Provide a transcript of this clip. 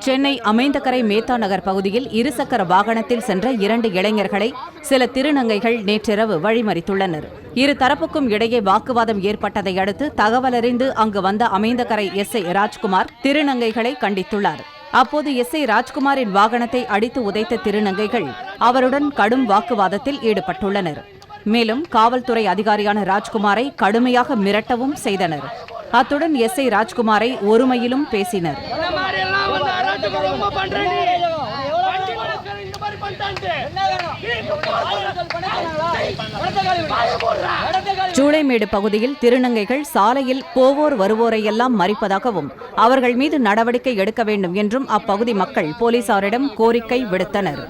சென்னை அமைந்தகரை மேத்தா நகர் பகுதியில் இருசக்கர வாகனத்தில் சென்ற 2 இளைஞர்களை சில திருநங்கைகள் நேற்றிரவு வழிமறித்துள்ளனர். இரு தரப்புக்கும் இடையே வாக்குவாதம் ஏற்பட்டதை அடுத்து தகவலறிந்து அங்கு வந்த அமைந்தகரை எஸ்ஐ ராஜ்குமார் திருநங்கைகளை கண்டித்துள்ளார். அப்போது எஸ்ஐ ராஜ்குமாரின் வாகனத்தை அடித்து உதைத்த திருநங்கைகள் அவருடன் கடும் வாக்குவாதத்தில் ஈடுபட்டுள்ளனர். மேலும் காவல்துறை அதிகாரியான ராஜ்குமாரை கடுமையாக மிரட்டவும் செய்தனர். அத்துடன் எஸ்ஐ ராஜ்குமாரை ஒருமையிலும் பேசினர். சூளைமேடு பகுதியில் திருநங்கைகள் சாலையில் போவோர் வருவோரையெல்லாம் மறிப்பதாகவும் அவர்கள் மீது நடவடிக்கை எடுக்க வேண்டும் என்றும் அப்பகுதி மக்கள் போலீசாரிடம் கோரிக்கை விடுத்தனர்.